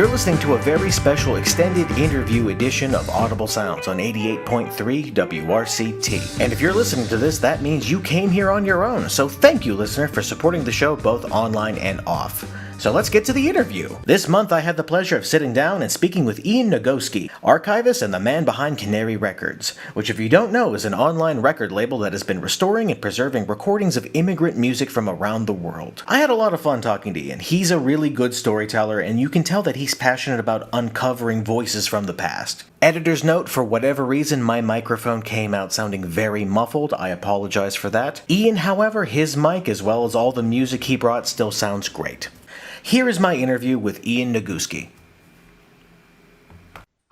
You're listening to a very special extended interview edition of Audible Sounds on 88.3 WRCT. And if you're listening to this, that means you came here on your own. So thank you, listener, for supporting the show both online and off. So let's get to the interview. This month I had the pleasure of sitting down and speaking with Ian Nagoski, archivist and the man behind Canary Records, which if you don't know is an online record label that has been restoring and preserving recordings of immigrant music from around the world. I had a lot of fun talking to Ian. He's a really good storyteller and you can tell that he's passionate about uncovering voices from the past. Editor's note, for whatever reason my microphone came out sounding very muffled. I apologize for that. Ian, however, his mic as well as all the music he brought still sounds great. Here is my interview with Ian Nagoski.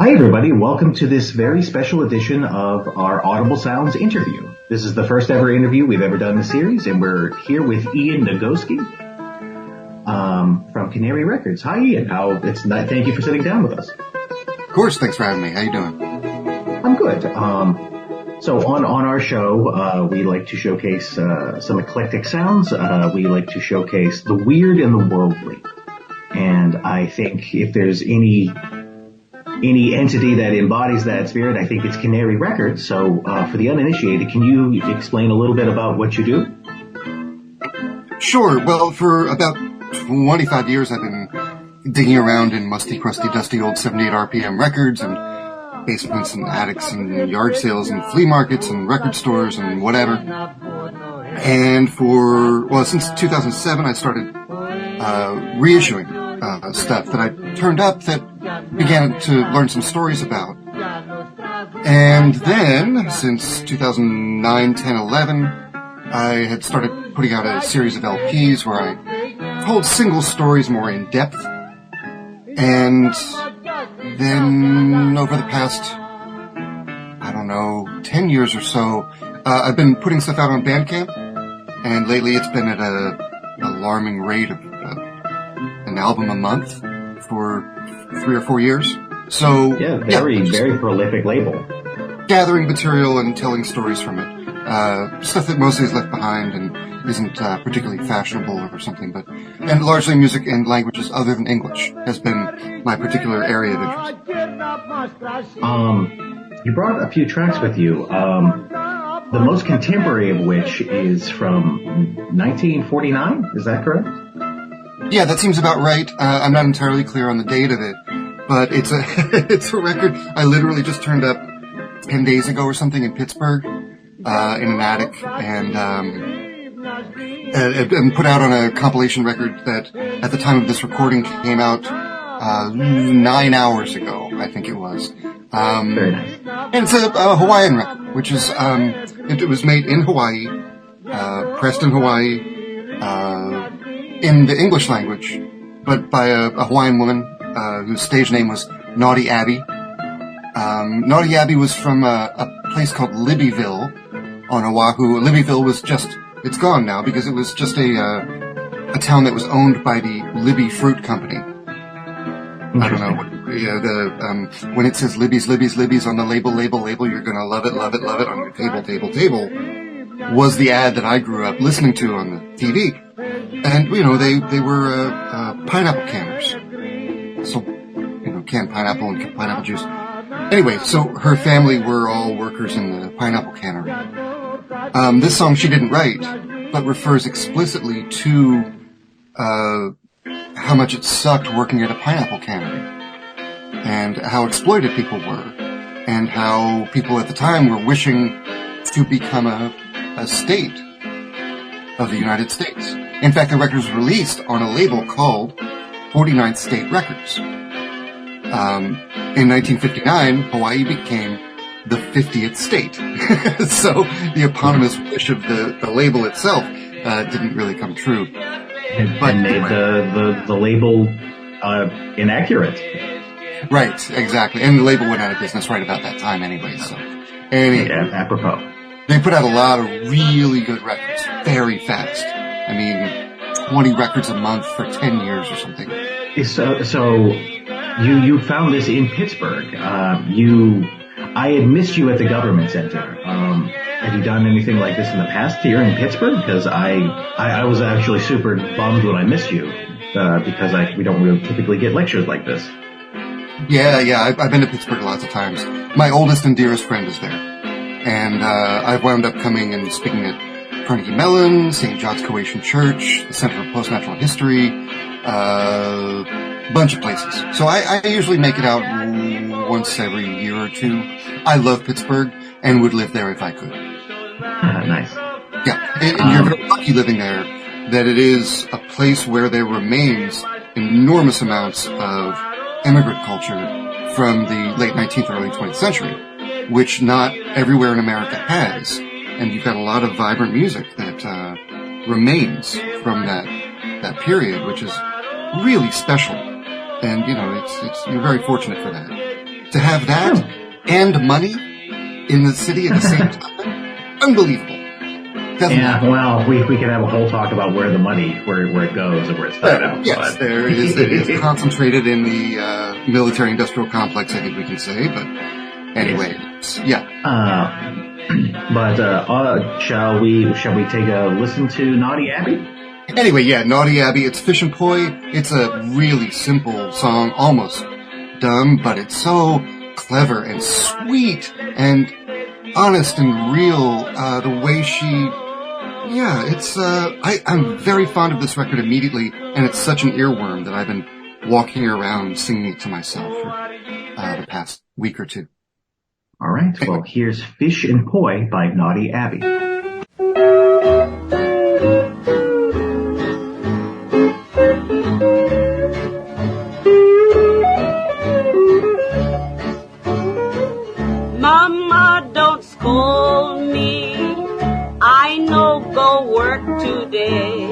Hi everybody, welcome to this very special edition of our Audible Sounds interview. This is the first ever interview we've ever done in the series, and we're here with Ian Nagoski from Canary Records. Hi Ian, thank you for sitting down with us. Of course, thanks for having me. How you doing? I'm good. So on our show, we like to showcase some eclectic sounds. We like to showcase the weird and the worldly. And I think if there's any entity that embodies that spirit, I think it's Canary Records. So for the uninitiated, can you explain a little bit about what you do? Sure. Well, for about 25 years, I've been digging around in musty, crusty, dusty old 78 RPM records and basements and attics and yard sales and flea markets and record stores and whatever. And since 2007, I started reissuing stuff that I turned up that began to learn some stories about. And then, since 2009, 10, 11, I had started putting out a series of LPs where I told single stories more in depth. And then over the past, 10 years or so, I've been putting stuff out on Bandcamp, and lately it's been at an alarming rate of an album a month for 3 or 4 years. So very prolific label. Gathering material and telling stories from it. Stuff that mostly is left behind and isn't particularly fashionable or something, and largely music and languages other than English has been my particular area of interest. You brought a few tracks with you, the most contemporary of which is from 1949, is that correct? Yeah, that seems about right. I'm not entirely clear on the date of it, but it's a record I literally just turned up 10 days ago or something in Pittsburgh, in an attic, and put out on a compilation record that at the time of this recording came out 9 hours ago, I think it was. Very nice. And it's a Hawaiian record, which is it was made in Hawaii, pressed in Hawaii, in the English language, but by a Hawaiian woman whose stage name was Naughty Abby. Naughty Abby was from a place called Libbyville on Oahu. Libbyville was it's gone now because it was just a town that was owned by the Libby Fruit Company. I don't know. When it says Libby's on the label, you're gonna love it on your table, was the ad that I grew up listening to on the TV. And, they were, pineapple canners. So, canned pineapple and pineapple juice. Anyway, so her family were all workers in the pineapple cannery. This song she didn't write, but refers explicitly to, how much it sucked working at a pineapple cannery, and how exploited people were, and how people at the time were wishing to become a state of the United States. In fact, the record was released on a label called 49th State Records. In 1959, Hawaii became the 50th state. So the eponymous wish of the label itself didn't really come true. And made the label inaccurate. Right, exactly. And the label went out of business right about that time anyway. So, apropos. They put out a lot of really good records very fast. 20 records a month for 10 years or something. So you found this in Pittsburgh. I had missed you at the government center. Have you done anything like this in the past here in Pittsburgh? Because I was actually super bummed when I missed you. because we don't really typically get lectures like this. Yeah. I've been to Pittsburgh lots of times. My oldest and dearest friend is there. And I've wound up coming and speaking at Carnegie Mellon, St. John's Croatian Church, the Center for Postnatural History, bunch of places. So I usually make it out once every year or two. I love Pittsburgh and would live there if I could. Nice. Yeah, and you're very lucky living there that it is a place where there remains enormous amounts of immigrant culture from the late 19th, early 20th century, which not everywhere in America has. And you've got a lot of vibrant music that remains from that period, which is really special. And, you're very fortunate for that. To have that and money in the city at the same time, unbelievable. Definitely. Yeah, well, we could have a whole talk about where the money, where it goes and where it's found out. Yes, there it is. It is concentrated in the military-industrial complex, I think we can say. But anyway, yeah. Shall we take a listen to Naughty Abbey? Anyway, yeah, Naughty Abbey. It's Fish and Poi. It's a really simple song, almost dumb, but it's so clever and sweet and honest and real. The way she. Yeah, I'm very fond of this record immediately, and it's such an earworm that I've been walking around singing it to myself for the past week or two. All right, well, here's Fish and Poi by Naughty Abbey. Mama, don't scold me. I know go work today.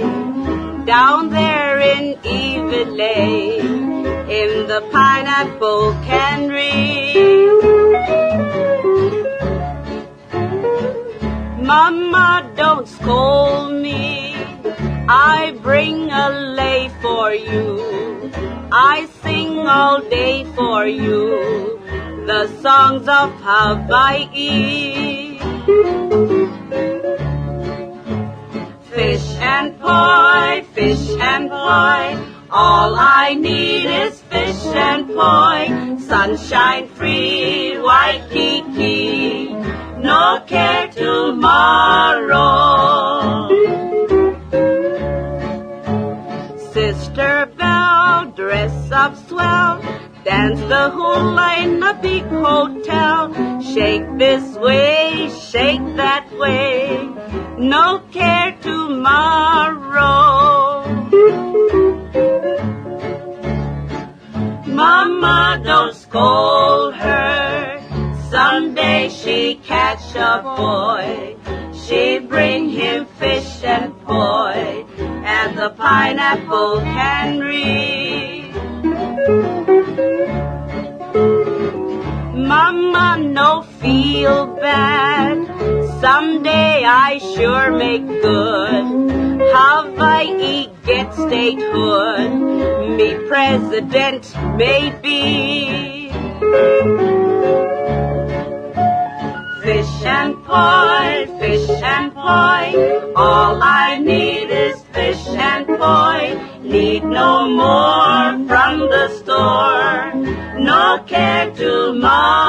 Down there in Evelay, in the pineapple cannery. Mama, don't scold me. I bring a lei for you. I sing all day for you the songs of Hawaii. Fish and poi, all I need is fish and poi. Sunshine free, Waikiki, no care tomorrow. Sister Belle, dress up swell, dance the hula in a big hotel. Shake this way, shake that way, no care tomorrow. Mama, don't scold her. Someday she catch a boy. She bring him fish and poi at the pineapple cannery. Mama, no feel bad. Someday I sure make good. Hawaii get statehood. Me president, maybe. Fish and poi, all I need is fish and poi. Need no more from the store, no care tomorrow.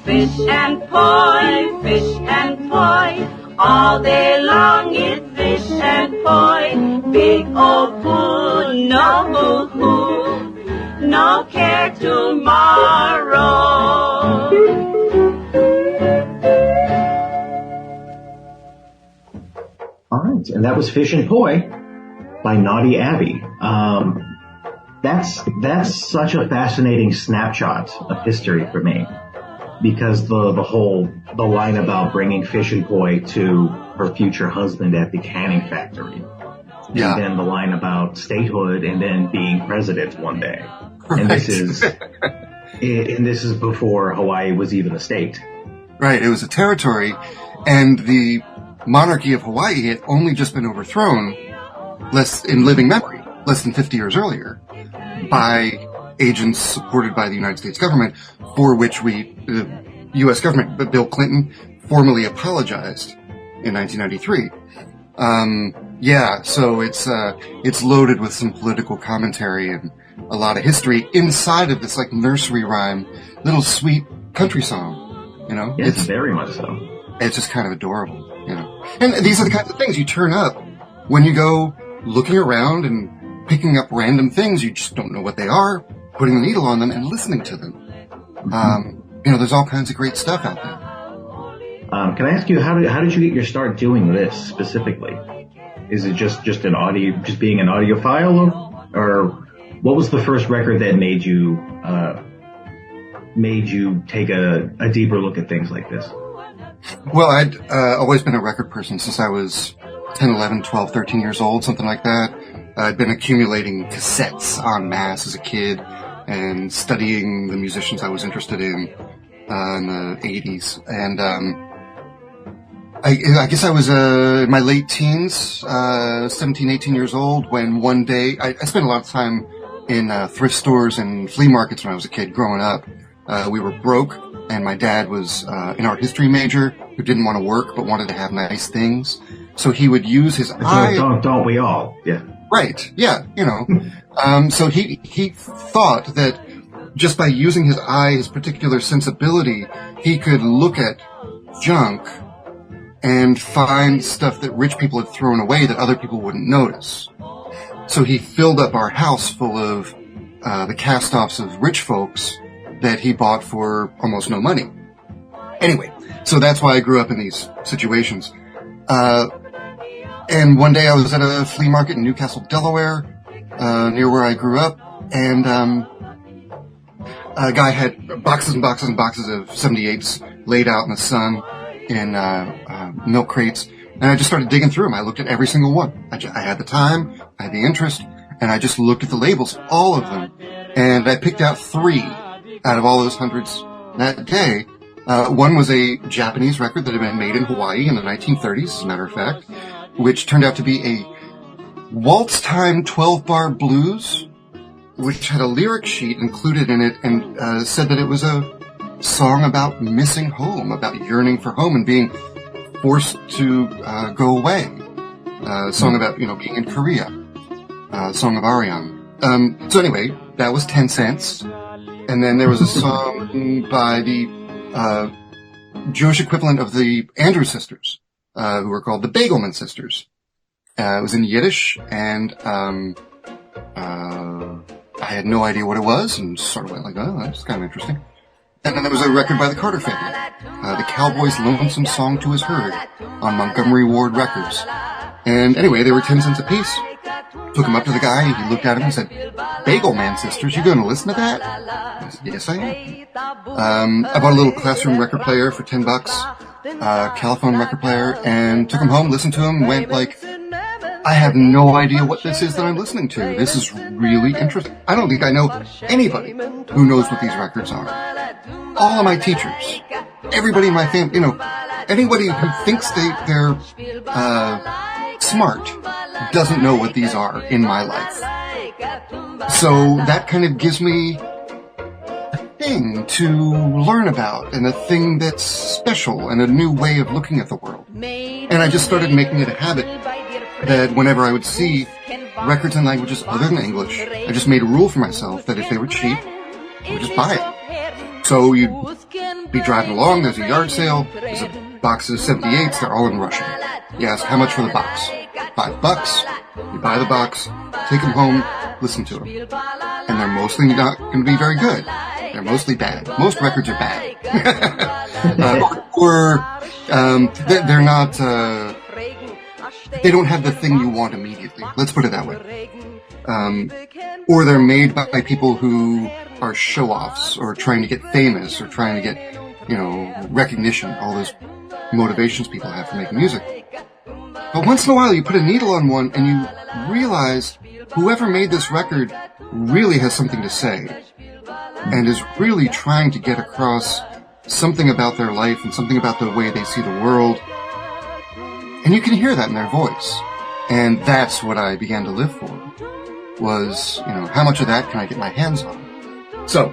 Fish and poi, all day long it's fish and poi. Big old pool, no hoo-hoo, no care tomorrow. All right, and that was Fish and Poi by Naughty Abbey. That's such a fascinating snapshot of history for me, because the line about bringing fish and poi to her future husband at the canning factory. Yeah. And then the line about statehood and then being president one day. Right. And this is before Hawaii was even a state. Right, it was a territory, and the monarchy of Hawaii had only just been overthrown, in living memory, less than 50 years earlier, by agents supported by the United States government, for which the U.S. government, Bill Clinton, formally apologized in 1993. Yeah, so it's loaded with some political commentary and a lot of history inside of this like nursery rhyme, little sweet country song, you know? Yes, very much so. It's just kind of adorable, you know? And these are the kinds of things you turn up when you go looking around and picking up random things. You just don't know what they are, putting the needle on them and listening to them. You know, there's all kinds of great stuff out there. Can I ask you, how did you get your start doing this specifically? Is it just being an audiophile, or what was the first record that made you take a deeper look at things like this? Well, I'd always been a record person since I was 10, 11, 12, 13 years old, something like that. I'd been accumulating cassettes en masse as a kid and studying the musicians I was interested in the 80s. And I guess I was in my late teens, 17, 18 years old, when one day I spent a lot of time in thrift stores and flea markets when I was a kid growing up. We were broke, and my dad was an art history major who didn't want to work but wanted to have nice things. So he would use his eye. Don't we all? Yeah. Right. Yeah. You know. So he thought that just by using his eye, his particular sensibility, he could look at junk and find stuff that rich people had thrown away that other people wouldn't notice. So he filled up our house full of the cast-offs of rich folks that he bought for almost no money. Anyway, so that's why I grew up in these situations. And one day I was at a flea market in Newcastle, Delaware, near where I grew up, and a guy had boxes and boxes and boxes of 78s laid out in the sun in milk crates, and I just started digging through them. I looked at every single one. I had the time, I had the interest, and I just looked at the labels, all of them, and I picked out 3 out of all those hundreds that day. One was a Japanese record that had been made in Hawaii in the 1930s, as a matter of fact, which turned out to be a waltz time 12-bar blues, which had a lyric sheet included in it and said that it was a song about missing home, about yearning for home and being forced to go away. A song about, being in Korea. Song of Ariane. So anyway, that was 10 cents. And then there was a song by the Jewish equivalent of the Andrews Sisters, who were called the Bagelman Sisters. It was in Yiddish, and I had no idea what it was, and sort of went like, oh, that's kind of interesting. And then there was a record by the Carter family, the Cowboys' Lonesome Song to His Herd, on Montgomery Ward Records. And anyway, they were 10 cents a piece. Took him up to the guy, he looked at him and said, Bagelman Sisters, you going to listen to that? I said, yes, I am. I bought a little classroom record player for $10, Caliphone record player, and took him home, listened to him, went like, I have no idea what this is that I'm listening to. This is really interesting. I don't think I know anybody who knows what these records are. All of my teachers, everybody in my family, anybody who thinks they're smart doesn't know what these are in my life. So that kind of gives me a thing to learn about and a thing that's special and a new way of looking at the world. And I just started making it a habit that whenever I would see records in languages other than English, I just made a rule for myself that if they were cheap, I would just buy it. So you'd be driving along, there's a yard sale, there's a box of 78s, they're all in Russian. You ask, how much for the box? $5. You buy the box, take them home, listen to them. And they're mostly not going to be very good. They're mostly bad. Most records are bad. They're not, they don't have the thing you want immediately. Let's put it that way. Or they're made by people who are show-offs or trying to get famous or trying to get, recognition, all those motivations people have for making music. But once in a while you put a needle on one and you realize whoever made this record really has something to say and is really trying to get across something about their life and something about the way they see the world. And you can hear that in their voice. And that's what I began to live for, was, how much of that can I get my hands on? So,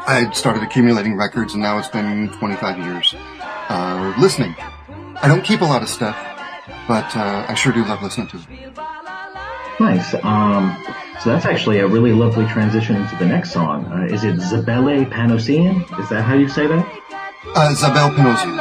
I started accumulating records, and now it's been 25 years listening. I don't keep a lot of stuff. but I sure do love listening to it. Nice. So that's actually a really lovely transition into the next song. Is it Zabele Panosian? Is that how you say that? Zabel Panosian.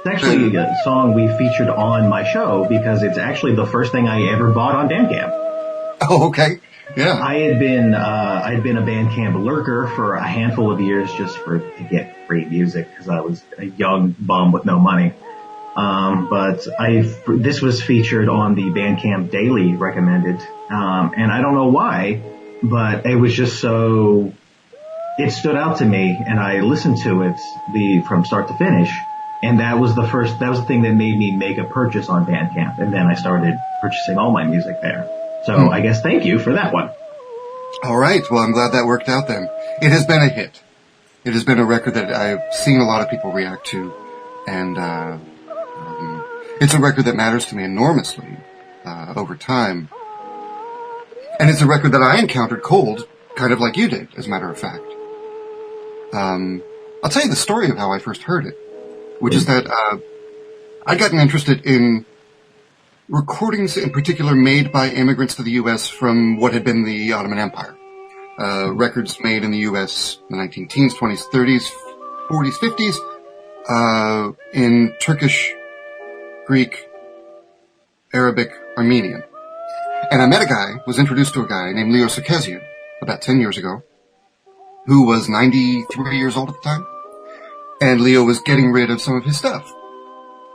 It's actually a song we featured on my show because it's actually the first thing I ever bought on Bandcamp. Oh, okay. Yeah. I'd been a Bandcamp lurker for a handful of years just to get free music because I was a young bum with no money. But this was featured on the Bandcamp Daily recommended. And I don't know why, but it was just so, it stood out to me and I listened to it from start to finish. And that was the thing that made me make a purchase on Bandcamp. And then I started purchasing all my music there. So I guess thank you for that one. All right. Well, I'm glad that worked out then. It has been a hit. It has been a record that I've seen a lot of people react to. And it's a record that matters to me enormously over time. And it's a record that I encountered cold, kind of like you did, as a matter of fact. I'll tell you the story of how I first heard it, which is that I'd gotten interested in recordings in particular made by immigrants to the U.S. from what had been the Ottoman Empire. Records made in the U.S. in the 19-teens, 20s, 30s, 40s, 50s, in Turkish, Greek, Arabic, Armenian. And I met was introduced to a guy named Leo Sarkeesian about 10 years ago, who was 93 years old at the time. And Leo was getting rid of some of his stuff.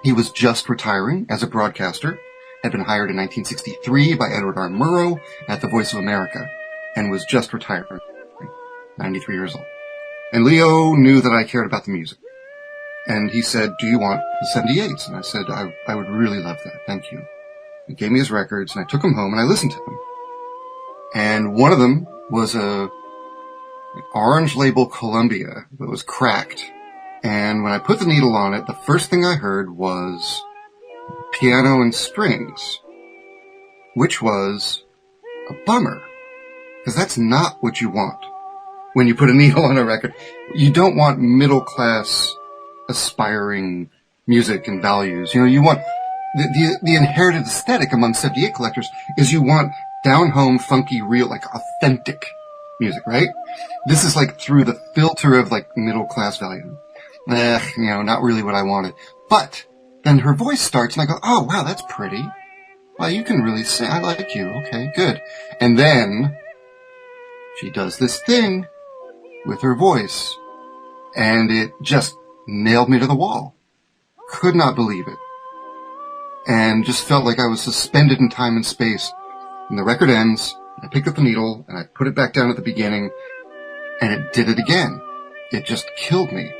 He was just retiring as a broadcaster, had been hired in 1963 by Edward R. Murrow at the Voice of America, and was just retiring, 93 years old. And Leo knew that I cared about the music. And he said, "Do you want the 78s?" And I said, I would really love that, thank you. He gave me his records, and I took them home, and I listened to them. And one of them was an orange label Columbia that was cracked. And when I put the needle on it, the first thing I heard was piano and strings, which was a bummer, because that's not what you want when you put a needle on a record. You don't want middle-class, aspiring music and values. You know, you want the inherited aesthetic among 78 collectors is you want down home, funky, real, like authentic music, right? This is like through the filter of like middle class value. You know, not really what I wanted. But then her voice starts and I go, oh wow, that's pretty. Well, you can really sing. I like you. Okay, good. And then she does this thing with her voice and it just nailed me to the wall. Could not believe it. And just felt like I was suspended in time and space. And the record ends, I picked up the needle and I put it back down at the beginning and it did it again. It just killed me.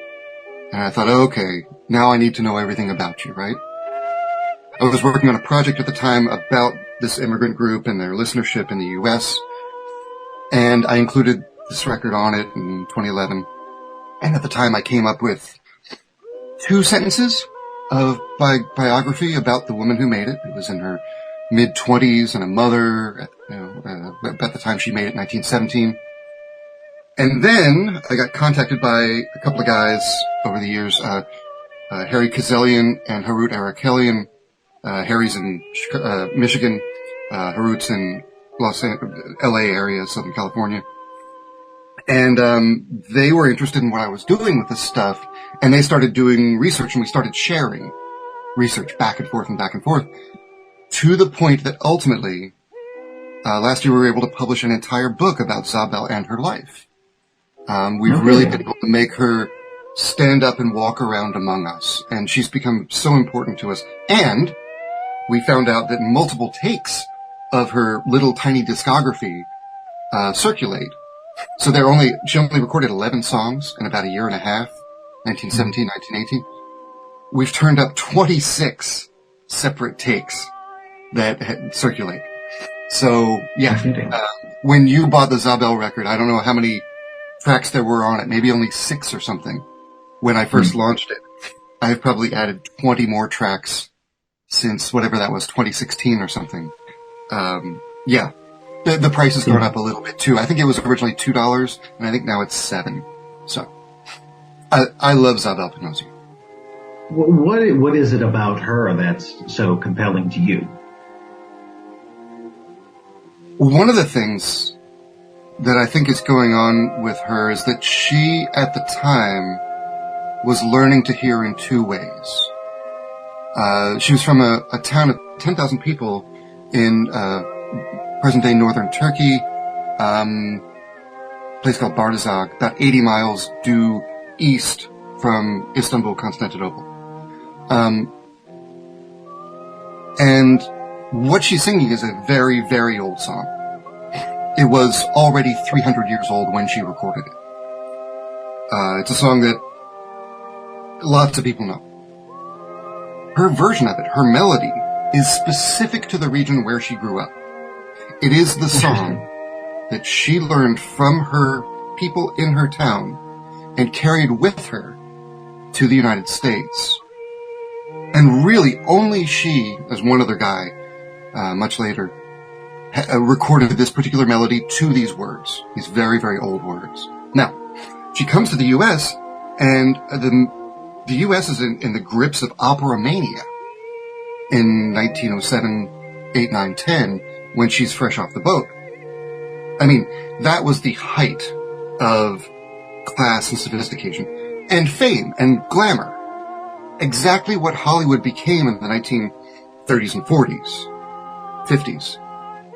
And I thought, okay, now I need to know everything about you, right? I was working on a project at the time about this immigrant group and their listenership in the U.S. And I included this record on it in 2011. And at the time I came up with 2 sentences of biography about the woman who made it. It was in her mid-20s and a mother, at the time she made it, 1917. And then I got contacted by a couple of guys over the years, Harry Kazelian and Harut Arakelian. Harry's in Michigan, Harut's in LA area, Southern California. And they were interested in what I was doing with this stuff, and they started doing research, and we started sharing research back and forth, to the point that ultimately, last year we were able to publish an entire book about Zabel and her life. We've really been able to make her stand up and walk around among us, and she's become so important to us. And we found out that multiple takes of her little tiny discography circulate. So she only recorded 11 songs in about a year and a half, 1917, 1918. We've turned up 26 separate takes that circulate. So, yeah, when you bought the Zabel record, I don't know how many tracks there were on it, maybe only 6 or something when I first launched it. I've probably added 20 more tracks since whatever that was, 2016 or something. Yeah. The price has gone up a little bit too. I think it was originally $2 and I think now it's $7. So I love Zabel Pinozi. What is it about her that's so compelling to you? One of the things that I think is going on with her is that she, at the time, was learning to hear in 2 ways. She was from a town of 10,000 people in present-day northern Turkey, a place called Bardizag, about 80 miles due east from Istanbul, Constantinople. And what she's singing is a very, very old song. It was already 300 years old when she recorded it. It's a song that lots of people know. Her version of it, her melody, is specific to the region where she grew up. It is the song that she learned from her people in her town and carried with her to the United States. And really, only she, as one other guy, much later, recorded this particular melody to these words, these very, very old words. Now, she comes to the U.S., and the U.S. is in the grips of opera mania in 1907, 8, 9, 10, when she's fresh off the boat. I mean, that was the height of class and sophistication, and fame and glamour. Exactly what Hollywood became in the 1930s and 40s, 50s.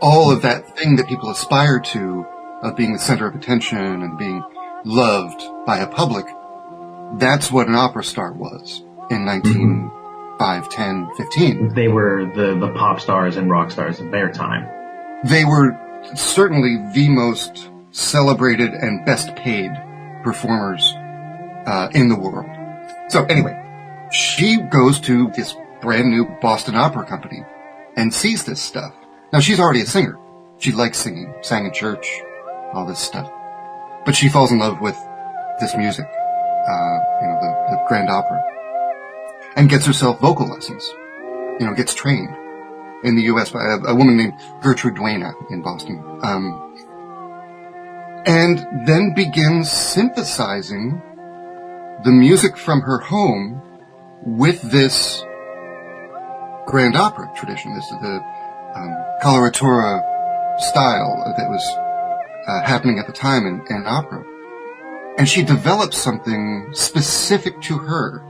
All of that thing that people aspire to, of being the center of attention and being loved by a public, that's what an opera star was in 1905, 10, 15. They were the pop stars and rock stars of their time. They were certainly the most celebrated and best paid performers in the world. So anyway, she goes to this brand new Boston Opera Company and sees this stuff. Now, she's already a singer. She likes singing, sang in church, all this stuff. But she falls in love with this music, the grand opera, and gets herself vocal lessons, gets trained in the U.S. by a woman named Gertrude Duena in Boston, and then begins synthesizing the music from her home with this grand opera tradition, the coloratura style that was happening at the time in opera. And she developed something specific to her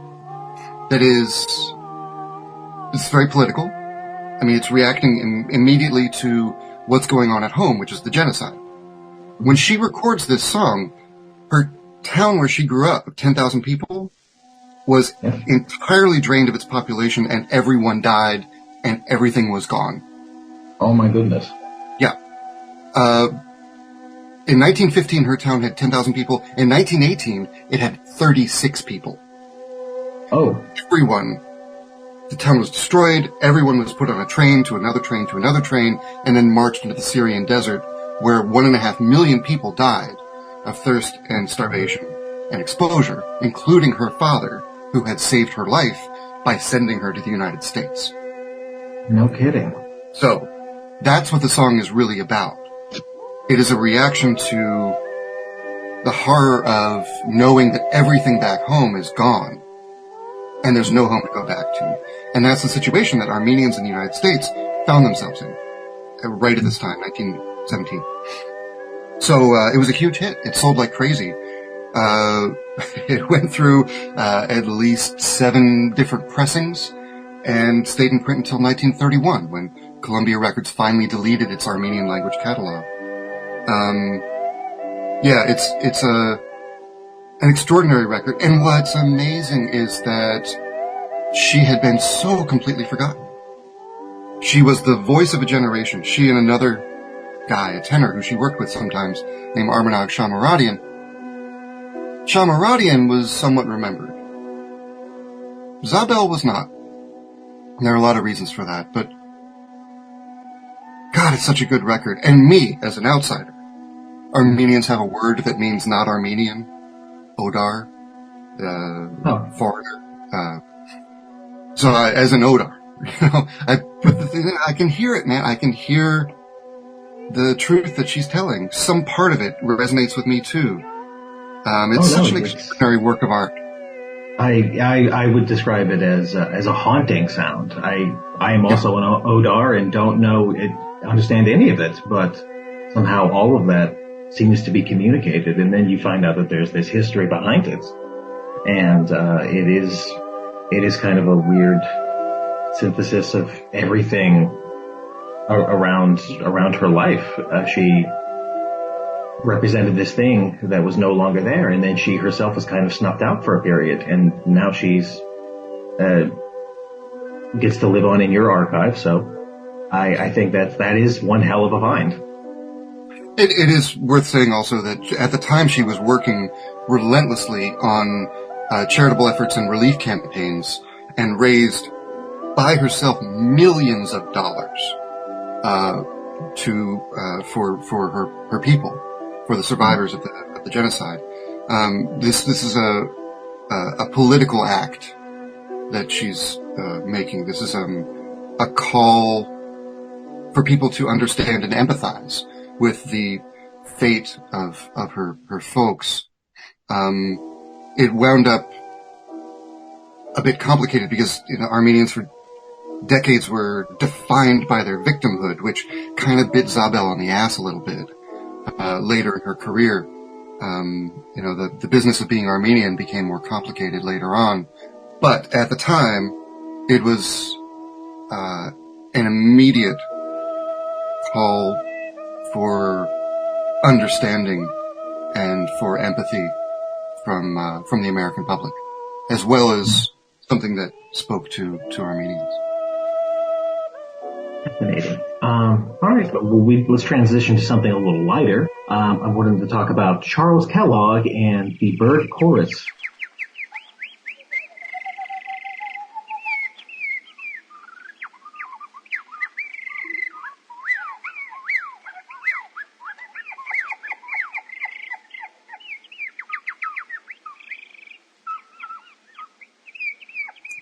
that it's very political. I mean, it's reacting immediately to what's going on at home, which is the genocide. When she records this song, her town where she grew up, 10,000 people, was entirely drained of its population, and everyone died, and everything was gone. Oh my goodness. Yeah. In 1915, her town had 10,000 people. In 1918, it had 36 people. Oh. The town was destroyed, everyone was put on a train to another train to another train, and then marched into the Syrian desert, where 1.5 million people died of thirst and starvation and exposure, including her father, who had saved her life by sending her to the United States. No kidding. So, that's what the song is really about. It is a reaction to the horror of knowing that everything back home is gone, and there's no home to go back to. And that's the situation that Armenians in the United States found themselves in, right at this time, 1917. So, it was a huge hit. It sold like crazy. It went through, at least 7 different pressings, and stayed in print until 1931, when Columbia Records finally deleted its Armenian language catalog. It's an extraordinary record, and what's amazing is that she had been so completely forgotten. She was the voice of a generation. She and another guy, a tenor who she worked with sometimes, named Armenag Shamaradian. Shamaradian was somewhat remembered. Zabel was not. And there are a lot of reasons for that, but God, it's such a good record. And me, as an outsider, Armenians have a word that means not Armenian, Odar, foreigner. So as an Odar, I can hear it, man. I can hear the truth that she's telling. Some part of it resonates with me too. It's such an extraordinary work of art. I would describe it as a haunting sound. I am also an Odar and don't understand any of it, but somehow all of that seems to be communicated, and then you find out that there's this history behind it, and it is kind of a weird synthesis of everything around her life. She represented this thing that was no longer there, and then she herself was kind of snuffed out for a period, and now she's gets to live on in your archive. So I think that is one hell of a find. It is worth saying also that at the time she was working relentlessly on charitable efforts and relief campaigns, and raised by herself millions of dollars for her people, for the survivors of the genocide. This is a political act that she's making. This is a call for people to understand and empathize with the fate of her folks. It wound up a bit complicated because Armenians for decades were defined by their victimhood, which kind of bit Zabel on the ass a little bit. Later in her career, the business of being Armenian became more complicated later on. But at the time, it was an immediate call for understanding and for empathy from the American public, as well as something that spoke to Armenians. Fascinating. All right, let's transition to something a little lighter. I wanted to talk about Charles Kellogg and the Bird Chorus.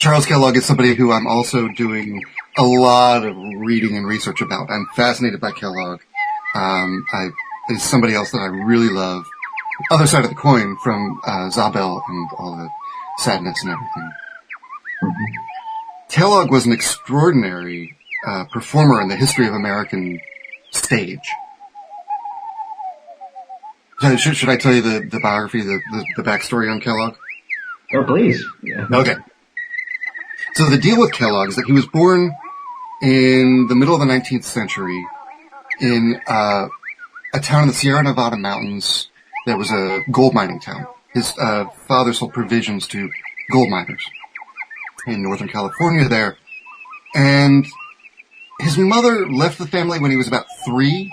Charles Kellogg is somebody who I'm also doing a lot of reading and research about. I'm fascinated by Kellogg. Is somebody else that I really love. Other side of the coin from Zabel and all the sadness and everything. Kellogg was an extraordinary performer in the history of American stage. Should I tell you the biography, the backstory on Kellogg? Oh, please. Yeah. Okay. So the deal with Kellogg is that he was born in the middle of the 19th century in a town in the Sierra Nevada mountains that was a gold mining town. His father sold provisions to gold miners in Northern California there. And his mother left the family when he was about 3.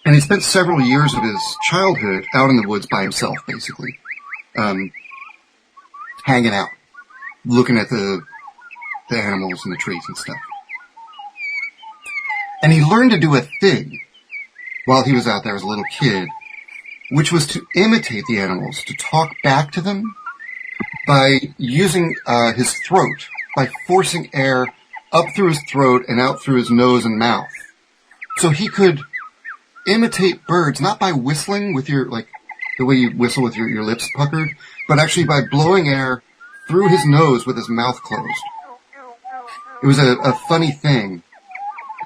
And he spent several years of his childhood out in the woods by himself, basically. Hanging out, looking at the animals and the trees and stuff. And he learned to do a thing while he was out there as a little kid, which was to imitate the animals, to talk back to them by using his throat, by forcing air up through his throat and out through his nose and mouth. So he could imitate birds, not by whistling with your, like, the way you whistle with your lips puckered, but actually by blowing air through his nose with his mouth closed. It was a funny thing.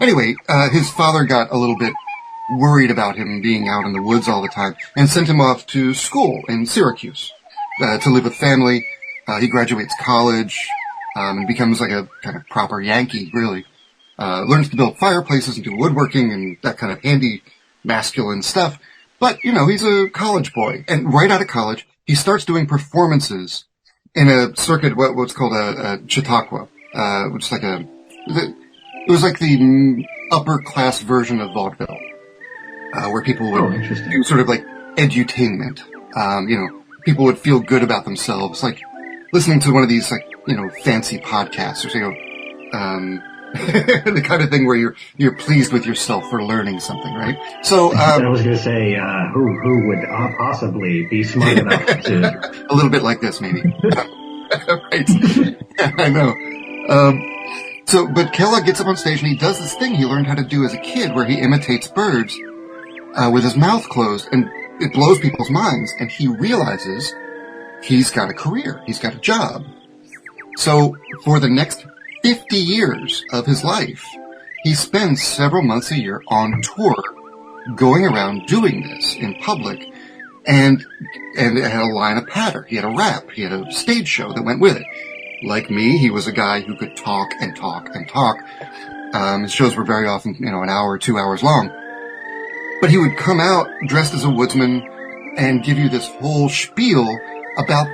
Anyway, his father got a little bit worried about him being out in the woods all the time and sent him off to school in Syracuse to live with family. He graduates college and becomes like a kind of proper Yankee, really. Learns to build fireplaces and do woodworking and that kind of handy masculine stuff. But, you know, he's a college boy. And right out of college, he starts doing performances in a circuit, what's called a Chautauqua, which is like it was like the upper class version of vaudeville, where people would do sort of like edutainment. You know, people would feel good about themselves, like listening to one of these, like, you know, fancy podcasts or so, the kind of thing where you're pleased with yourself for learning something, right? So, I was going to say, who would possibly be smart enough to... A little bit like this, maybe. Right. Yeah, I know. But Kellogg gets up on stage and he does this thing he learned how to do as a kid where he imitates birds, with his mouth closed, and it blows people's minds, and he realizes he's got a career. He's got a job. So, for the next 50 years of his life, he spends several months a year on tour, going around doing this in public, and it had a line of patter. He had a rap. He had a stage show that went with it. Like me, he was a guy who could talk and talk and talk. His shows were very often, you know, an hour or 2 hours long. But he would come out dressed as a woodsman and give you this whole spiel about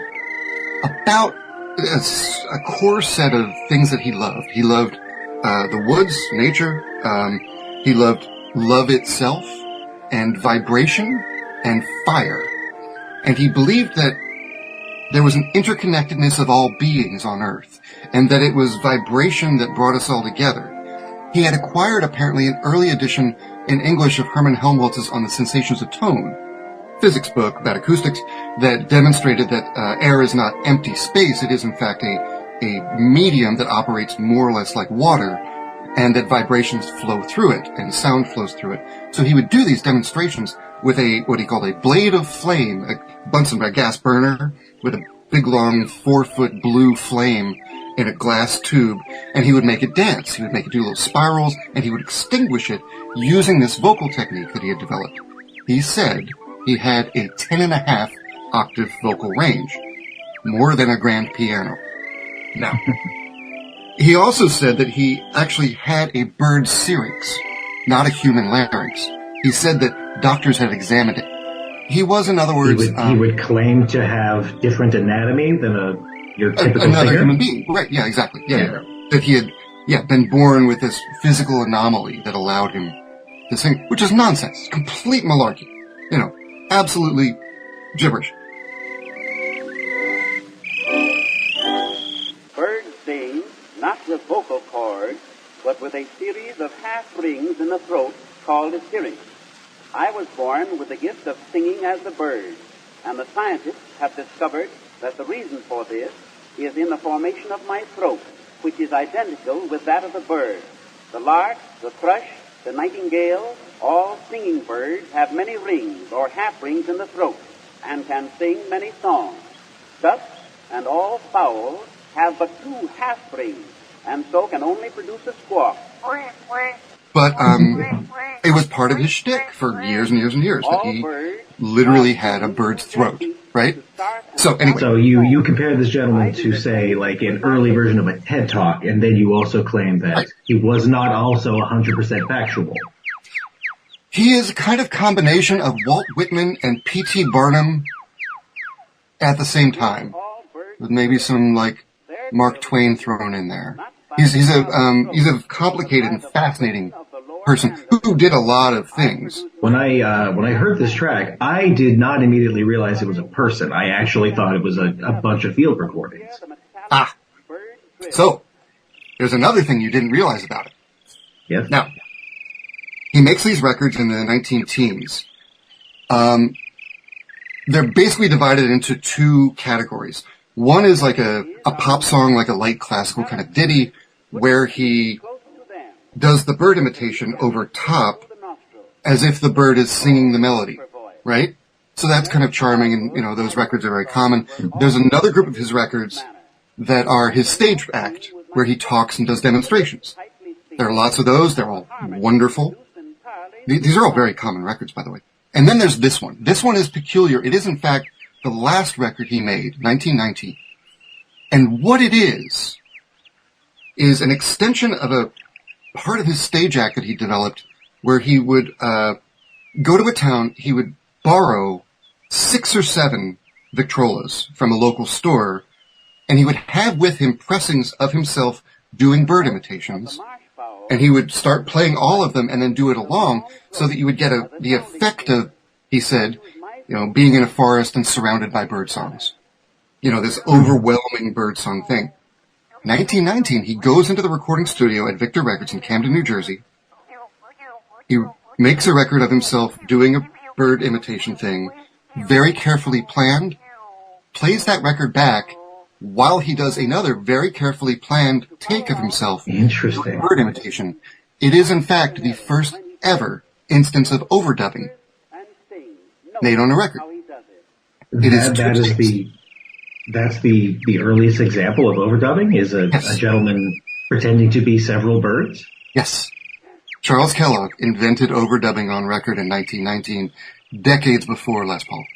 a core set of things that he loved. He loved the woods, nature. He loved love itself and vibration and fire. And he believed that there was an interconnectedness of all beings on Earth, and that it was vibration that brought us all together. He had acquired, apparently, an early edition in English of Hermann Helmholtz's On the Sensations of Tone, physics book about acoustics, that demonstrated that air is not empty space. It is, in fact, a medium that operates more or less like water, and that vibrations flow through it, and sound flows through it. So he would do these demonstrations with what he called a blade of flame, a Bunsen, a gas burner, with a big, long, 4-foot blue flame in a glass tube, and he would make it dance. He would make it do little spirals, and he would extinguish it using this vocal technique that he had developed. He said he had a 10.5 octave vocal range, more than a grand piano. Now, he also said that he actually had a bird syrinx, not a human larynx. He said that doctors had examined it. He was, in other words... He would claim to have different anatomy than your typical another singer? human being. Right, yeah, exactly. Yeah. That he had, been born with this physical anomaly that allowed him to sing, which is nonsense. Complete malarkey. You know, absolutely gibberish. Birds sing not with vocal cords, but with a series of half rings in the throat called a syrinx. I was born with the gift of singing as the bird, and the scientists have discovered that the reason for this is in the formation of my throat, which is identical with that of the bird. The lark, the thrush, the nightingale, all singing birds have many rings or half rings in the throat and can sing many songs. Ducks and all fowls have but 2 half-rings, and so can only produce a squawk. But it was part of his shtick for years and years and years that he literally had a bird's throat, right? So anyway. So you compare this gentleman to, say, like an early version of a TED Talk, and then you also claim that he was not also 100% factual. He is a kind of combination of Walt Whitman and P.T. Barnum at the same time, with maybe some like Mark Twain thrown in there. He's a complicated and fascinating person who did a lot of things. When I heard this track, I did not immediately realize it was a person. I actually thought it was a bunch of field recordings. Ah, so there's another thing you didn't realize about it. Yes. Now, he makes these records in the 19-teens. They're basically divided into 2 categories. One is like a pop song, like a light classical kind of ditty, where he does the bird imitation over top as if the bird is singing the melody, right? So that's kind of charming, and, you know, those records are very common. There's another group of his records that are his stage act, where he talks and does demonstrations. There are lots of those. They're all wonderful. These are all very common records, by the way. And then there's this one. This one is peculiar. It is, in fact, the last record he made, 1919. And what it is an extension of a part of his stage act that he developed, where he would go to a town, he would borrow 6 or 7 Victrolas from a local store, and he would have with him pressings of himself doing bird imitations, and he would start playing all of them and then do it along, so that you would get the effect of, he said, you know, being in a forest and surrounded by bird songs. You know, this overwhelming bird song thing. 1919, he goes into the recording studio at Victor Records in Camden, New Jersey. He makes a record of himself doing a bird imitation thing, very carefully planned, plays that record back while he does another very carefully planned take of himself doing bird imitation. It is, in fact, the first ever instance of overdubbing made on a record. That's the earliest example of overdubbing, is a gentleman pretending to be several birds? Yes. Charles Kellogg invented overdubbing on record in 1919, decades before Les Paul.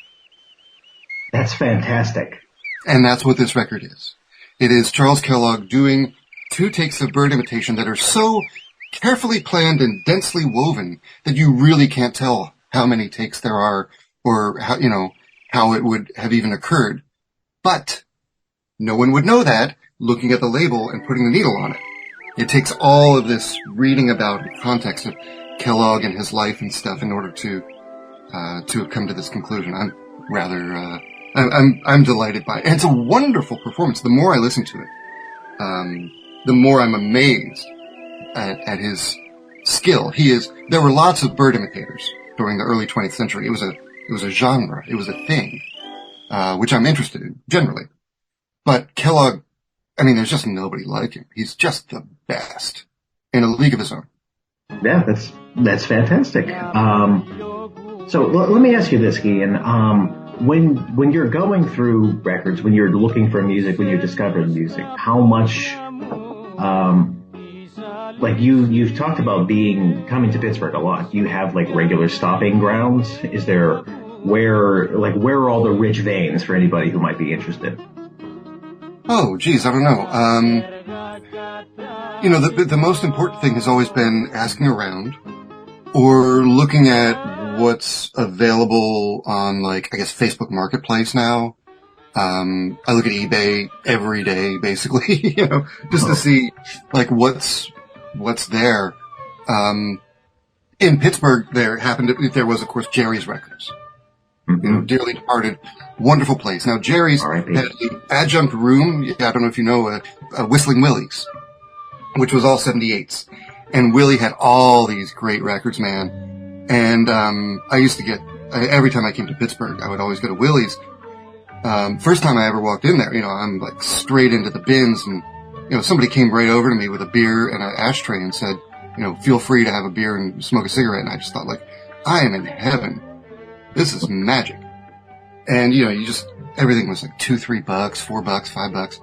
That's fantastic. And that's what this record is. It is Charles Kellogg doing 2 takes of bird imitation that are so carefully planned and densely woven that you really can't tell how many takes there are, or how it would have even occurred. But no one would know that looking at the label and putting the needle on it. It takes all of this reading about the context of Kellogg and his life and stuff in order to come to this conclusion. I'm rather I'm delighted by it. And it's a wonderful performance. The more I listen to it, the more I'm amazed at his skill. There were lots of bird imitators during the early 20th century. It was a genre. It was a thing, which I'm interested in, generally. But Kellogg, I mean, there's just nobody like him. He's just the best in a league of his own. Yeah, that's fantastic. So let me ask you this, Ian. When you're going through records, when you're looking for music, when you're discovering music, how much, like you've talked about coming to Pittsburgh a lot. Do you have like regular stopping grounds? Is there, where are all the rich veins for anybody who might be interested? Oh, geez, I don't know. The most important thing has always been asking around or looking at what's available on, like, I guess Facebook Marketplace now. I look at eBay every day, basically, just to see, like, what's there. In Pittsburgh, there was, of course, Jerry's Records. Mm-hmm. Dearly departed, wonderful place. Now, Jerry's had an adjunct room, I don't know if you know, Whistling Willie's, which was all 78s. And Willie had all these great records, man. And I used to every time I came to Pittsburgh, I would always go to Willie's. First time I ever walked in there, I'm like straight into the bins, and, somebody came right over to me with a beer and an ashtray and said, feel free to have a beer and smoke a cigarette. And I just thought, like, I am in heaven. This is magic. And, everything was like $2, $3, $4, $5.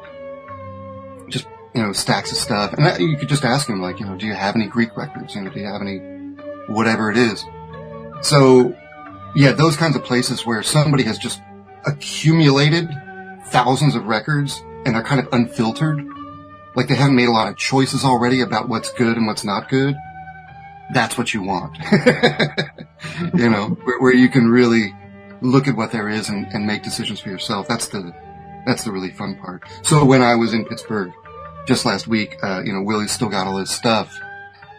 stacks of stuff. And you could just ask him, like, do you have any Greek records? Do you have any whatever it is? So, yeah, those kinds of places where somebody has just accumulated thousands of records and are kind of unfiltered, like they haven't made a lot of choices already about what's good and what's not good. That's what you want. Where you can really look at what there is and make decisions for yourself. That's the really fun part. So when I was in Pittsburgh just last week, Willie's still got all his stuff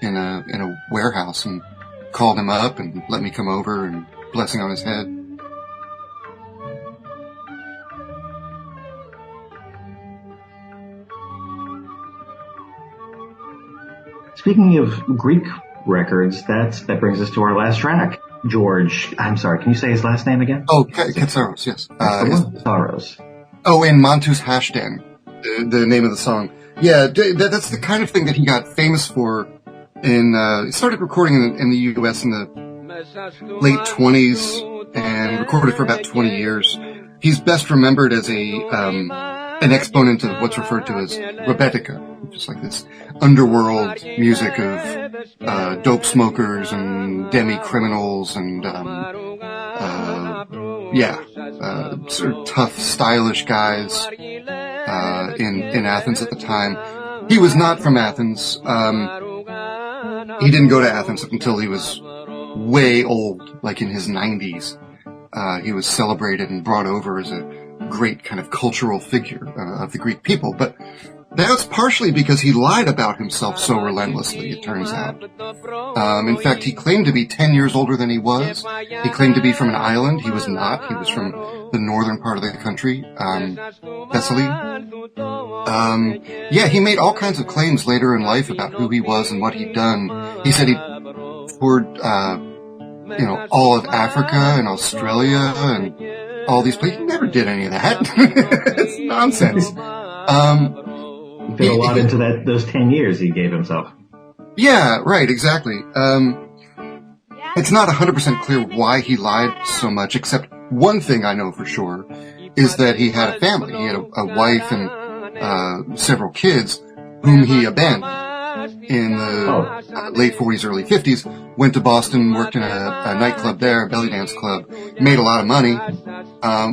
in a warehouse, and called him up and let me come over, and blessing on his head. Speaking of Greek records, that brings us to our last track. George, I'm sorry, can you say his last name again? Oh, Katsaros, yes. Katsaros. Oh, and Mantus Hashdan, the name of the song. Yeah, that's the kind of thing that he got famous for. He started recording in the U.S. in the late 20s and recorded for about 20 years. He's best remembered as an exponent of what's referred to as Rebetica, which is like this underworld music of dope smokers and demi-criminals and sort of tough, stylish guys in Athens at the time. He was not from Athens. He didn't go to Athens until he was way old, like in his 90s. He was celebrated and brought over as a great kind of cultural figure of the Greek people. But that's partially because he lied about himself so relentlessly, it turns out. In fact, he claimed to be 10 years older than he was. He claimed to be from an island. He was not. He was from the northern part of the country, Thessaly. He made all kinds of claims later in life about who he was and what he'd done. He said he toured, all of Africa and Australia and all these places. He never did any of that. It's nonsense. He did a lot into those 10 years he gave himself. Yeah, right, exactly. It's not 100% clear why he lied so much, except one thing I know for sure is that he had a family. He had a wife and several kids whom he abandoned in the late 40s, early 50s, went to Boston, worked in a nightclub there, a belly dance club, made a lot of money,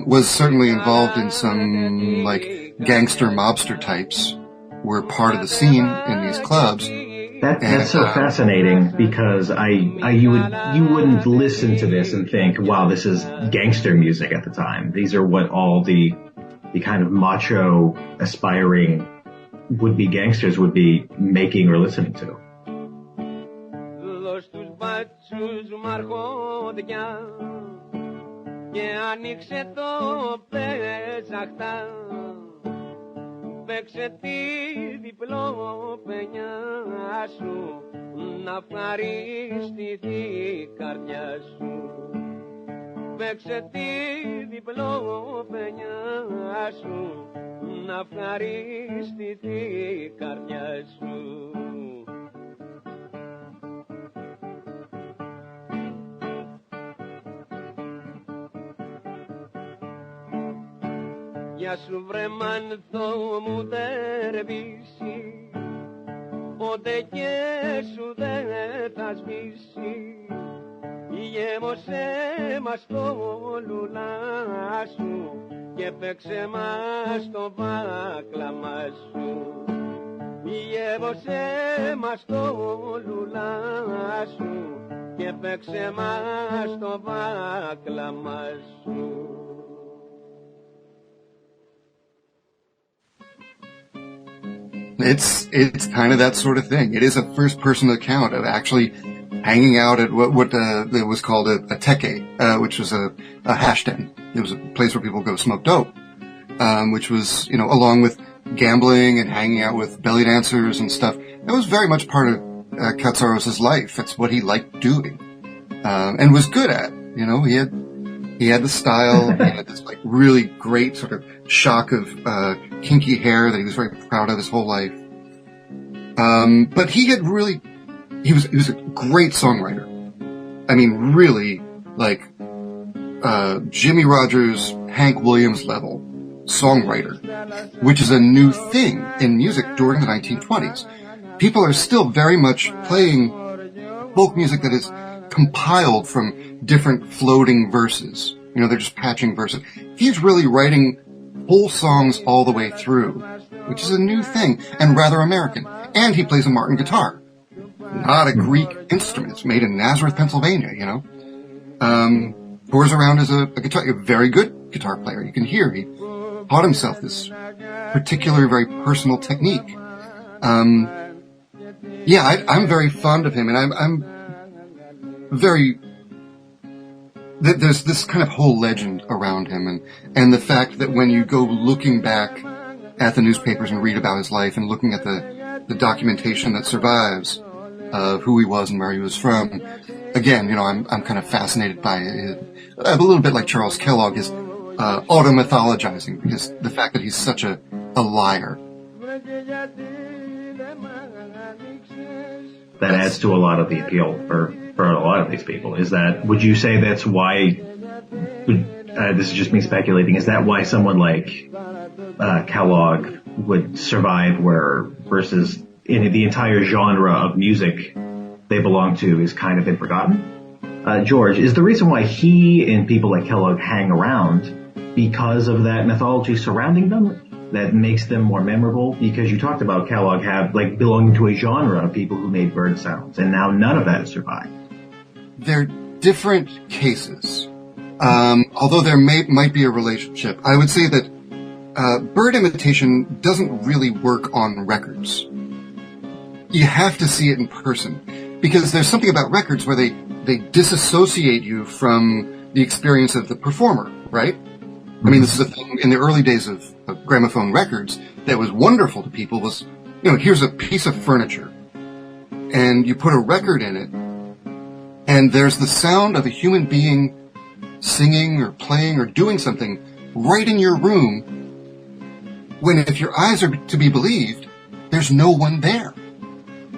was certainly involved in some, like, gangster mobster types were part of the scene in these clubs. That's so fascinating, because you wouldn't listen to this and think, wow, this is gangster music at the time. These are what all the kind of macho, aspiring would-be gangsters would be making or listening to. Παίξε τη διπλοπενιά σου, να ευχαριστηθεί η καρδιά σου. Παίξε τη διπλοπενιά σου, να ευχαριστηθεί η καρδιά σου. Γεια σου βρε μάνθο μου τερβίσει, ποτέ και σου δεν θα σβήσει. Γέμωσε μας το λουλά σου και παίξε μας το βάκλαμα σου. Γέμωσε μας το λουλά σου και παίξε μας το βάκλαμα σου. It's kind of that sort of thing. It is a first-person account of actually hanging out at what was called a teke, which was a hash den. It was a place where people go smoke dope, which was, along with gambling and hanging out with belly dancers and stuff. That was very much part of Katsaros' life. That's what he liked doing, and was good at. He had the style. He had this like really great sort of shock of kinky hair that he was very proud of his whole life. But he was a great songwriter. I mean, really, like Jimmy Rogers, Hank Williams level songwriter, which is a new thing in music during the 1920s. People are still very much playing folk music that is compiled from different floating verses. You know, they're just patching verses. He's really writing whole songs all the way through, which is a new thing and rather American. And he plays a Martin guitar. Not a Greek instrument. It's made in Nazareth, Pennsylvania, you know. Tours around as a guitar, a very good guitar player. You can hear he taught himself this particular, very personal technique. Yeah, I'm very fond of him, and I'm very... There's this kind of whole legend around him, and the fact that when you go looking back at the newspapers and read about his life and looking at the documentation that survives of who he was and where he was from, again, you know, I'm kind of fascinated by it. A little bit like Charles Kellogg, his auto-mythologizing, because the fact that he's such a liar. That adds to a lot of the appeal for a lot of these people. Is that, would you say that's why, this is just me speculating, is that why someone like Kellogg would survive versus in the entire genre of music they belong to is kind of been forgotten? George, is the reason why he and people like Kellogg hang around because of that mythology surrounding them that makes them more memorable? Because you talked about Kellogg belonging to a genre of people who made bird sounds, and now none of that has survived. They're different cases. Although there might be a relationship, I would say that bird imitation doesn't really work on records. You have to see it in person, because there's something about records where they disassociate you from the experience of the performer, right? I mean, this is a thing in the early days of gramophone records that was wonderful to people was, you know, here's a piece of furniture, and you put a record in it, and there's the sound of a human being singing or playing or doing something right in your room, when if your eyes are to be believed, there's no one there.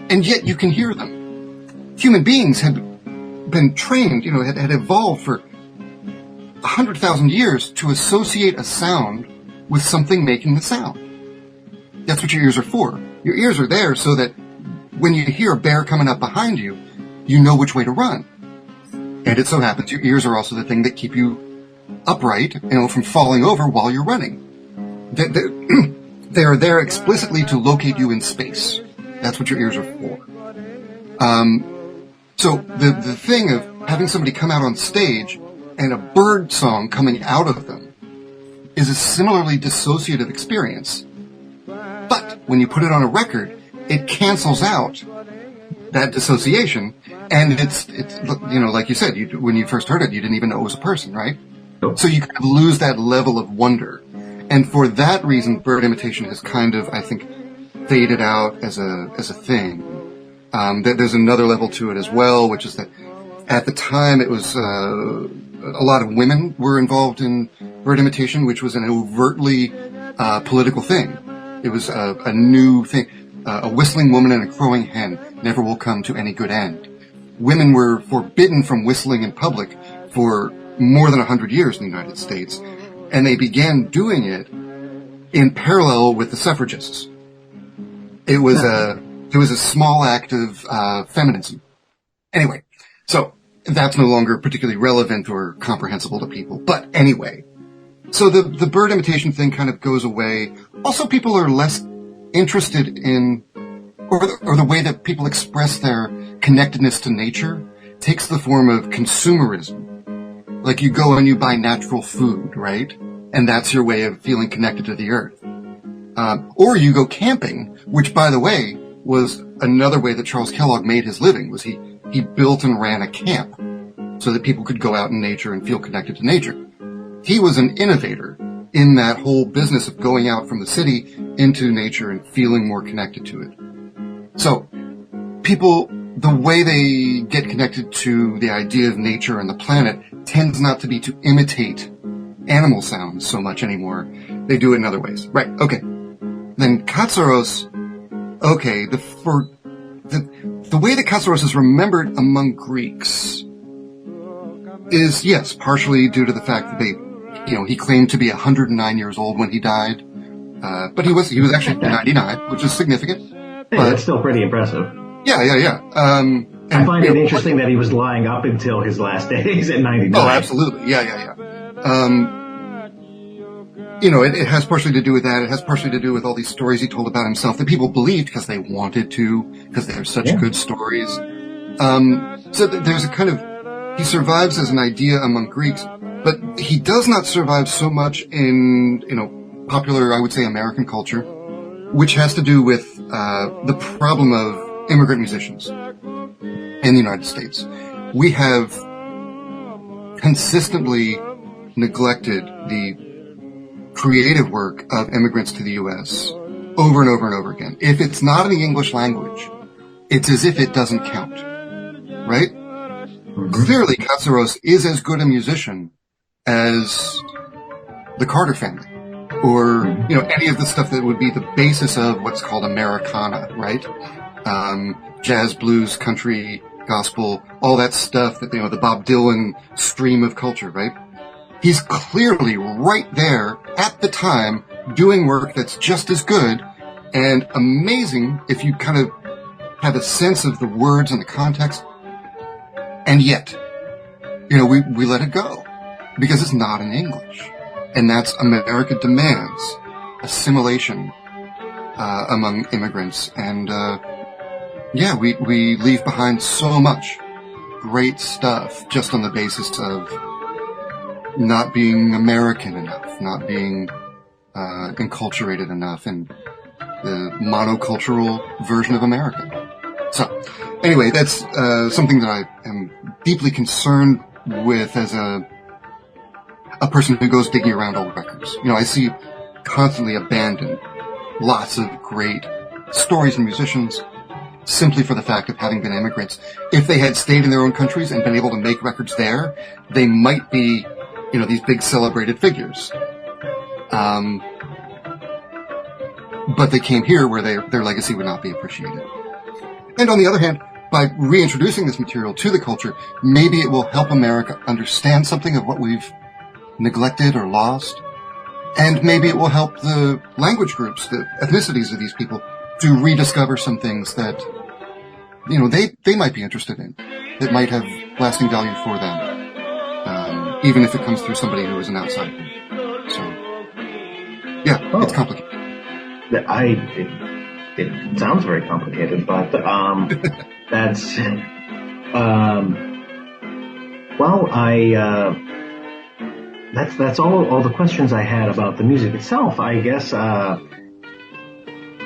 And yet you can hear them. Human beings had been trained, you know, had evolved for 100,000 years to associate a sound with something making the sound. That's what your ears are for. Your ears are there so that when you hear a bear coming up behind you, you know which way to run. And it so happens your ears are also the thing that keep you upright, you know, from falling over while you're running. They are there explicitly to locate you in space. That's what your ears are for. So the thing of having somebody come out on stage and a bird song coming out of them is a similarly dissociative experience. But when you put it on a record, it cancels out that dissociation, and it's you know, like you said, when you first heard it, you didn't even know it was a person, right? So you kind of lose that level of wonder. And for that reason, bird imitation has kind of, I think, faded out as a thing. There's another level to it as well, which is that at the time it was a lot of women were involved in bird imitation, which was an overtly political thing. It was a new thing. A whistling woman and a crowing hen never will come to any good end. Women were forbidden from whistling in public for more than 100 years in the United States, and they began doing it in parallel with the suffragists. It was a small act of feminism. Anyway, so that's no longer particularly relevant or comprehensible to people. But anyway, so the bird imitation thing kind of goes away. Also, people are less interested in, or the way that people express their connectedness to nature takes the form of consumerism. Like you go and you buy natural food, right? And that's your way of feeling connected to the earth. Or you go camping, which, by the way, was another way that Charles Kellogg made his living, was he built and ran a camp so that people could go out in nature and feel connected to nature. He was an innovator in that whole business of going out from the city into nature and feeling more connected to it. So, people, the way they get connected to the idea of nature and the planet tends not to be to imitate animal sounds so much anymore. They do it in other ways. Right, okay. Then Katsaros, okay, the way that Katsaros is remembered among Greeks is, yes, partially due to the fact that he claimed to be 109 years old when he died, but he was actually 99, which is significant. Hey, that's still pretty impressive. Yeah. I find it interesting that he was lying up until his last days at 99. Oh, absolutely. Yeah. It has partially to do with that. It has partially to do with all these stories he told about himself that people believed because they wanted to, because they're such good stories. So there's a kind of, he survives as an idea among Greeks, but he does not survive so much in, popular, I would say, American culture, which has to do with the problem of immigrant musicians in the United States. We have consistently neglected the creative work of immigrants to the U.S. over and over and over again. If it's not in the English language, it's as if it doesn't count, right? Mm-hmm. Clearly, Katsaros is as good a musician as the Carter family, or any of the stuff that would be the basis of what's called Americana, right? Jazz, blues, country, gospel, all that stuff that the Bob Dylan stream of culture, right? He's clearly right there at the time doing work that's just as good and amazing if you kind of have a sense of the words and the context. And yet, we let it go because it's not in English. And that's America demands assimilation among immigrants. And we leave behind so much great stuff just on the basis of not being American enough, not being enculturated enough in the monocultural version of America. So, anyway, that's something that I am deeply concerned with as a person who goes digging around old records. I see constantly abandoned lots of great stories and musicians simply for the fact of having been immigrants. If they had stayed in their own countries and been able to make records there, they might be these big celebrated figures. But they came here where their legacy would not be appreciated. And on the other hand, by reintroducing this material to the culture, maybe it will help America understand something of what we've neglected or lost. And maybe it will help the language groups, the ethnicities of these people, to rediscover some things that, they might be interested in, that might have lasting value for them. Even if it comes through somebody who is an outsider. So, it's complicated. It sounds very complicated, but that's that's all the questions I had about the music itself. I guess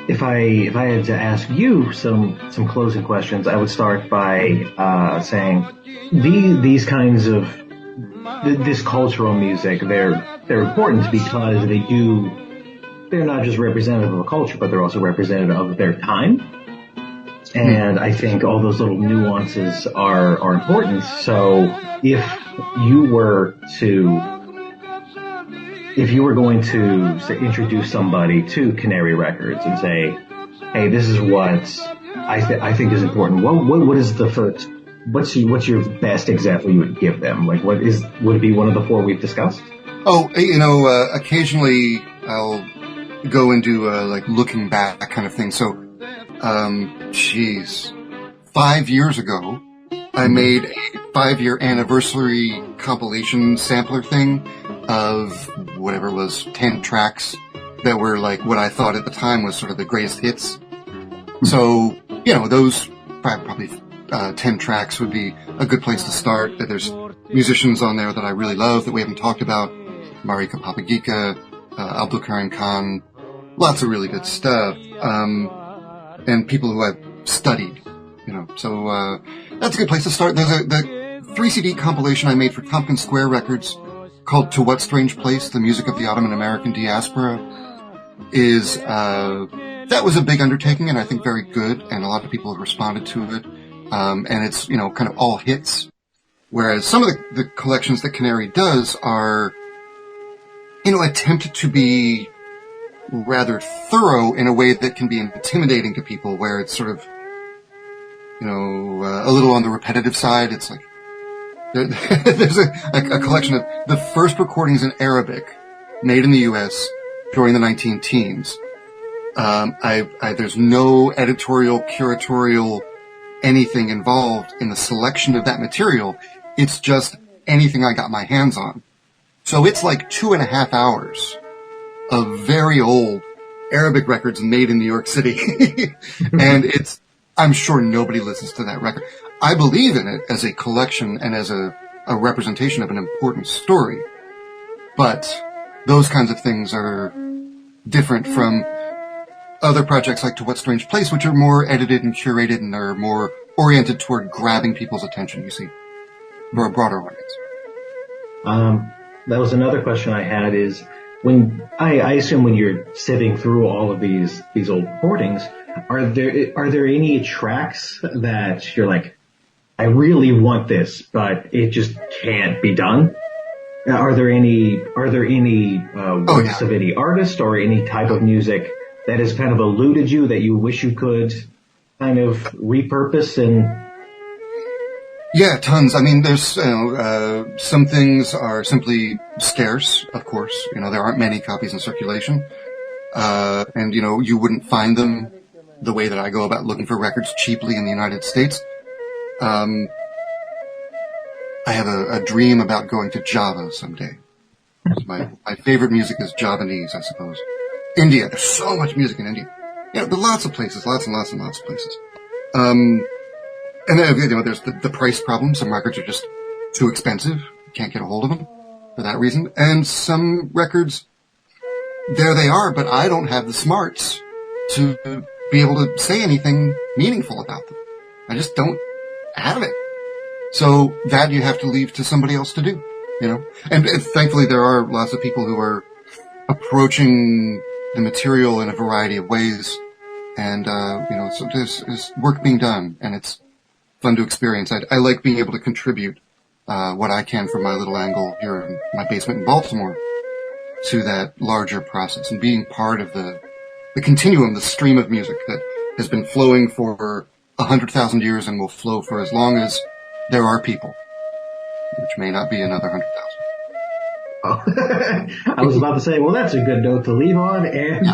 if I had to ask you some closing questions, I would start by saying these kinds of this cultural music, they're important because they're not just representative of a culture, but they're also representative of their time. And I think all those little nuances are important. So if you were going to say, introduce somebody to Canary Records and say, hey, this is what I think is important, what is the first, what's your best example you would give them? Like, would it be one of the four we've discussed? Oh, occasionally I'll go and do looking back kind of thing. So, 5 years ago, I made a 5-year anniversary compilation sampler thing of whatever it was, 10 tracks that were like what I thought at the time was sort of the greatest hits. So, those probably 10 tracks would be a good place to start. There's musicians on there that I really love that we haven't talked about. Marika Papagika, Abdulkarim Khan, lots of really good stuff. And people who I've studied, so, that's a good place to start. There's the 3-CD compilation I made for Tompkins Square Records called To What Strange Place? The Music of the Ottoman American Diaspora is, that was a big undertaking and I think very good, and a lot of people have responded to it. And it's, kind of all hits. Whereas some of the collections that Canary does are, attempted to be rather thorough in a way that can be intimidating to people, where it's sort of, a little on the repetitive side. It's like, There's a collection of the first recordings in Arabic made in the U.S. during the 19-teens. There's no editorial, curatorial, anything involved in the selection of that material. It's just anything I got my hands on. So it's like 2.5 hours of very old Arabic records made in New York City. And I'm sure nobody listens to that record. I believe in it as a collection and as a representation of an important story. But those kinds of things are different from other projects like To What Strange Place, which are more edited and curated and are more oriented toward grabbing people's attention, you see, for a broader audience. That was another question I had is when I assume when you're sifting through all of these old recordings, are there any tracks that you're like, I really want this, but it just can't be done? Are there any works of any artist or any type of music that has kind of eluded you that you wish you could kind of repurpose and? Yeah, tons. I mean, there's, some things are simply scarce, of course. There aren't many copies in circulation. And, you wouldn't find them the way that I go about looking for records cheaply in the United States. I have a dream about going to Java someday. My favorite music is Javanese, I suppose. India. There's so much music in India. There are lots of places, lots and lots and lots of places. And then, there's the price problem. Some records are just too expensive. You can't get a hold of them for that reason. And some records, there they are, but I don't have the smarts to be able to say anything meaningful about them. I just don't have it. So that you have to leave to somebody else to do, And thankfully there are lots of people who are approaching the material in a variety of ways. And, so there's work being done, and it's fun to experience. I like being able to contribute what I can from my little angle here in my basement in Baltimore to that larger process and being part of the continuum, the stream of music that has been flowing for 100,000 years and will flow for as long as there are people, which may not be another 100,000. Oh. I was about to say, well, that's a good note to leave on, and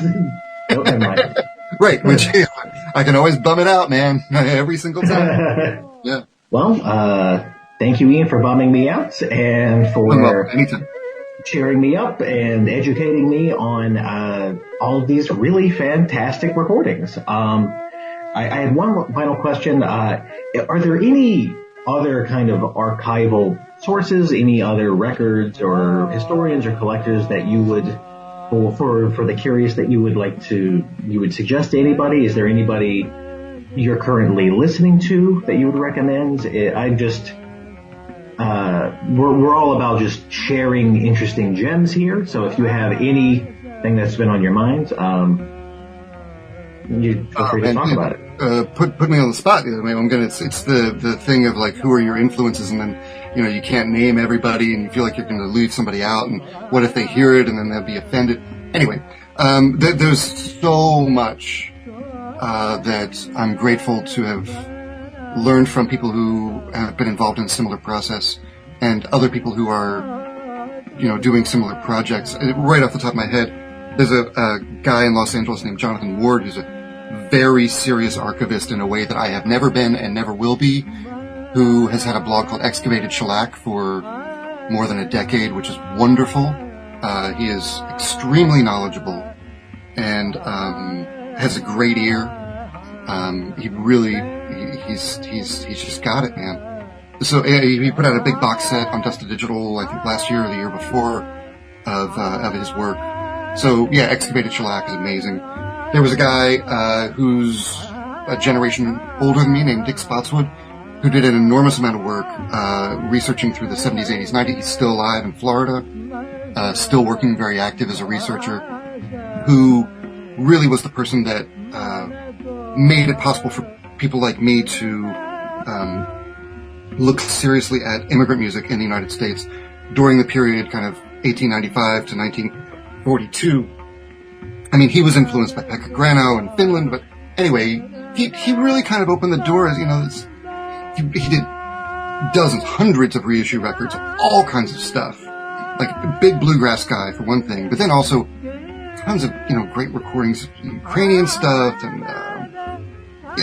never mind. Right, which I can always bum it out, man, every single time. Yeah. Well, thank you, Ian, for bumming me out and for cheering me up and educating me on all of these really fantastic recordings. I had one final question. Are there any other kind of archival sources, any other records or historians or collectors that you would, for the curious, that you would suggest to anybody? Is there anybody you're currently listening to that you would recommend? We're all about just sharing interesting gems here. So if you have anything that's been on your mind, you feel free to talk about it. Put me on the spot. It's the thing of like, who are your influences? And then, you can't name everybody and you feel like you're going to leave somebody out. And what if they hear it and then they'll be offended? Anyway, there's so much, that I'm grateful to have learned from people who have been involved in a similar process and other people who are, doing similar projects. Right off the top of my head, there's a guy in Los Angeles named Jonathan Ward who's a very serious archivist in a way that I have never been and never will be, who has had a blog called Excavated Shellac for more than a decade, which is wonderful. He is extremely knowledgeable and has a great ear. He's just got it, man. So he put out a big box set on Dusted Digital, I think last year or the year before, of his work. So yeah, Excavated Shellac is amazing. There was a guy who's a generation older than me named Dick Spotswood, who did an enormous amount of work researching through the 70s, 80s, 90s. He's still alive in Florida, still working, very active as a researcher, who really was the person that made it possible for people like me to look seriously at immigrant music in the United States during the period kind of 1895 to 1942. I mean, he was influenced by Pekka Grano in Finland, but anyway, he really kind of opened the doors, he did dozens, hundreds of reissue records, all kinds of stuff. Like a big bluegrass guy for one thing, but then also tons of, great recordings, Ukrainian stuff, and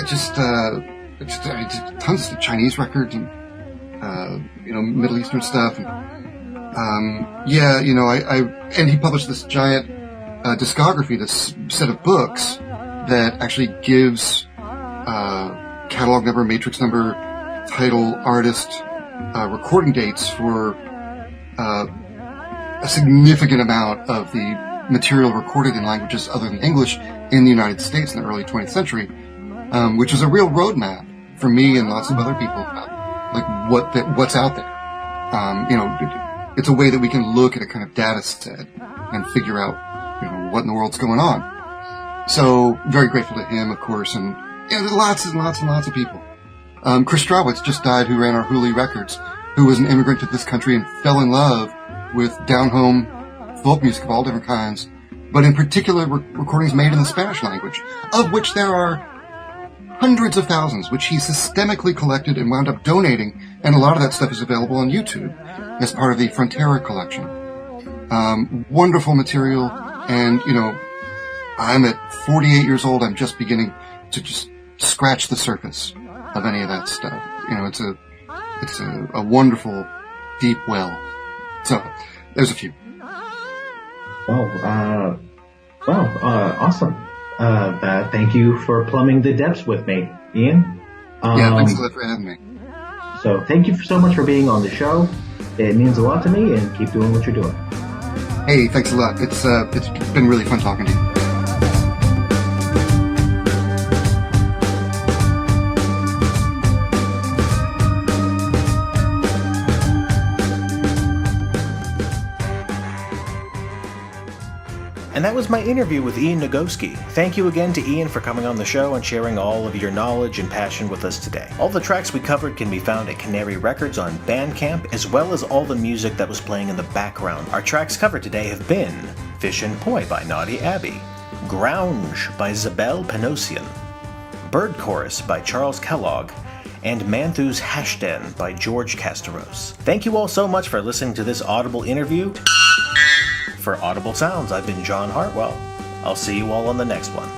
just tons of Chinese records and Middle Eastern stuff. And, and he published this giant discography, this set of books that actually gives catalog number, matrix number, title, artist, recording dates for a significant amount of the material recorded in languages other than English in the United States in the early 20th century, which is a real roadmap for me and lots of other people about what's out there. It's a way that we can look at a kind of data set and figure out what in the world's going on. So very grateful to him, of course, and lots and lots and lots of people. Chris Strawitz just died, who ran our Hooli Records, who was an immigrant to this country and fell in love with down-home folk music of all different kinds, but in particular recordings made in the Spanish language, of which there are hundreds of thousands, which he systemically collected and wound up donating, and a lot of that stuff is available on YouTube as part of the Frontera collection. Wonderful material, and, I'm at 48 years old, I'm just beginning to just scratch the surface of any of that stuff. It's a wonderful, deep well. So, there's a few. Awesome. Thank you for plumbing the depths with me, Ian. Thanks a lot for having me. So thank you so much for being on the show. It means a lot to me, and keep doing what you're doing. Hey, thanks a lot. It's been really fun talking to you. And that was my interview with Ian Nagoski. Thank you again to Ian for coming on the show and sharing all of your knowledge and passion with us today. All the tracks we covered can be found at Canary Records on Bandcamp, as well as all the music that was playing in the background. Our tracks covered today have been Fish and Poi by Naughty Abbey, Grounge by Zabel Panosian, Bird Chorus by Charles Kellogg, and Manthu's Hashden by George Castaros. Thank you all so much for listening to this Audible interview. For Audible Sounds, I've been John Hartwell. I'll see you all on the next one.